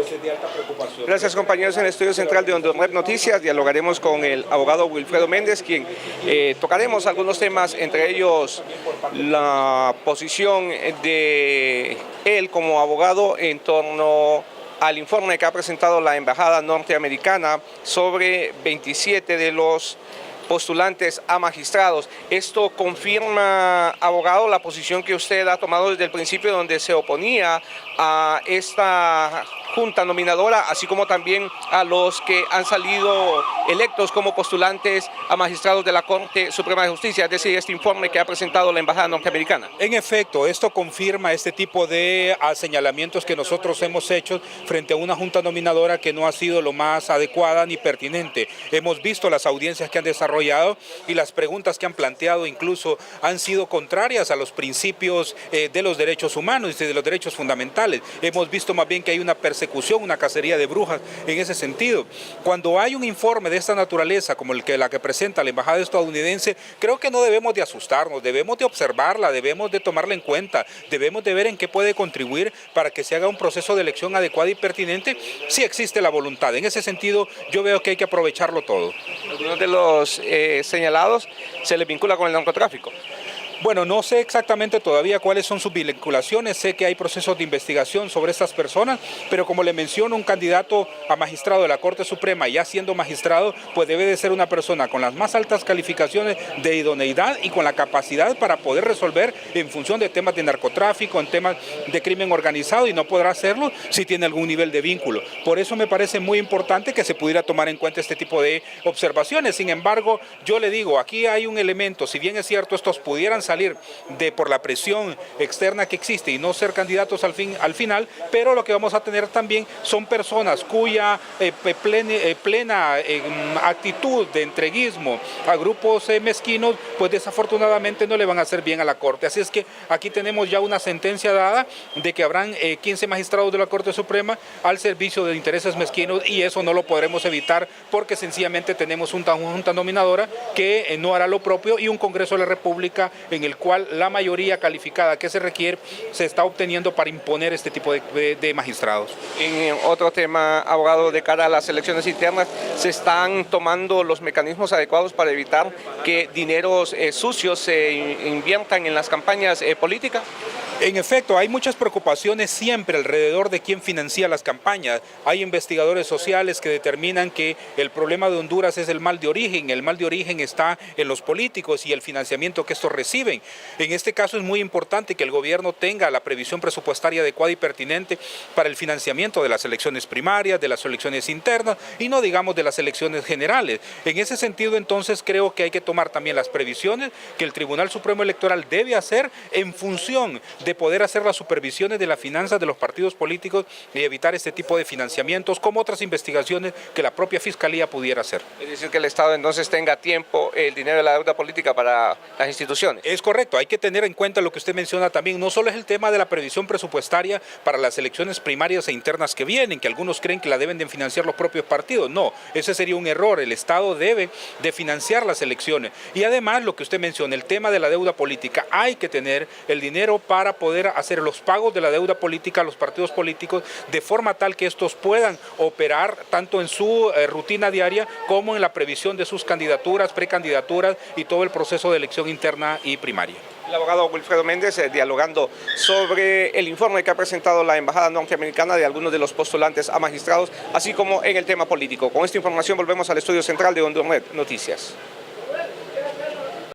pues es de alta preocupación. Gracias, compañeros. En el estudio central de Honduras Noticias dialogaremos con el abogado Wilfredo Méndez, quien tocaremos algunos temas, entre ellos la posición de él como abogado en torno al informe que ha presentado la Embajada norteamericana sobre 27 de los postulantes a magistrados. Esto confirma, abogado, la posición que usted ha tomado desde el principio, donde se oponía a esta junta nominadora, así como también a los que han salido electos como postulantes a magistrados de la Corte Suprema de Justicia, es decir, este informe que ha presentado la Embajada norteamericana. En efecto, esto confirma este tipo de señalamientos que nosotros hemos hecho frente a una junta nominadora que no ha sido lo más adecuada ni pertinente. Hemos visto las audiencias que han desarrollado y las preguntas que han planteado incluso han sido contrarias a los principios de los derechos humanos y de los derechos fundamentales. Hemos visto más bien que hay una persecución, una cacería de brujas en ese sentido. Cuando hay un informe de esta naturaleza como la que presenta la Embajada estadounidense, creo que no debemos de asustarnos, debemos de observarla, debemos de tomarla en cuenta, debemos de ver en qué puede contribuir para que se haga un proceso de elección adecuado y pertinente si existe la voluntad. En ese sentido, yo veo que hay que aprovecharlo todo. Algunos de los señalados se les vincula con el narcotráfico. Bueno, no sé exactamente todavía cuáles son sus vinculaciones, sé que hay procesos de investigación sobre estas personas, pero como le menciono, un candidato a magistrado de la Corte Suprema, ya siendo magistrado, pues debe de ser una persona con las más altas calificaciones de idoneidad y con la capacidad para poder resolver en función de temas de narcotráfico, en temas de crimen organizado, y no podrá hacerlo si tiene algún nivel de vínculo. Por eso me parece muy importante que se pudiera tomar en cuenta este tipo de observaciones. Sin embargo, yo le digo, aquí hay un elemento, si bien es cierto, estos pudieran salir por la presión externa que existe y no ser candidatos al final, pero lo que vamos a tener también son personas cuya plena actitud de entreguismo a grupos mezquinos, pues desafortunadamente no le van a hacer bien a la Corte. Así es que aquí tenemos ya una sentencia dada de que habrán 15 magistrados de la Corte Suprema al servicio de intereses mezquinos, y eso no lo podremos evitar porque sencillamente tenemos una junta nominadora que no hará lo propio y un Congreso de la República en el cual la mayoría calificada que se requiere se está obteniendo para imponer este tipo de magistrados. En otro tema, abogado, de cara a las elecciones internas, ¿se están tomando los mecanismos adecuados para evitar que dineros sucios se inviertan en las campañas políticas? En efecto, hay muchas preocupaciones siempre alrededor de quién financia las campañas. Hay investigadores sociales que determinan que el problema de Honduras es el mal de origen. El mal de origen está en los políticos y el financiamiento que estos reciben. En este caso es muy importante que el gobierno tenga la previsión presupuestaria adecuada y pertinente para el financiamiento de las elecciones primarias, de las elecciones internas y no digamos de las elecciones generales. En ese sentido, entonces, creo que hay que tomar también las previsiones que el Tribunal Supremo Electoral debe hacer en función de poder hacer las supervisiones de las finanzas de los partidos políticos y evitar este tipo de financiamientos, como otras investigaciones que la propia Fiscalía pudiera hacer. Es decir, que el Estado entonces tenga a tiempo el dinero de la deuda política para las instituciones. Es correcto, hay que tener en cuenta lo que usted menciona también, no solo es el tema de la previsión presupuestaria para las elecciones primarias e internas que vienen, que algunos creen que la deben de financiar los propios partidos. No, ese sería un error, el Estado debe de financiar las elecciones. Y además, lo que usted menciona, el tema de la deuda política, hay que tener el dinero para poder hacer los pagos de la deuda política a los partidos políticos de forma tal que estos puedan operar tanto en su rutina diaria como en la previsión de sus candidaturas, precandidaturas y todo el proceso de elección interna y primaria. El abogado Wilfredo Méndez dialogando sobre el informe que ha presentado la Embajada norteamericana de algunos de los postulantes a magistrados, así como en el tema político. Con esta información volvemos al estudio central de Honduras Noticias.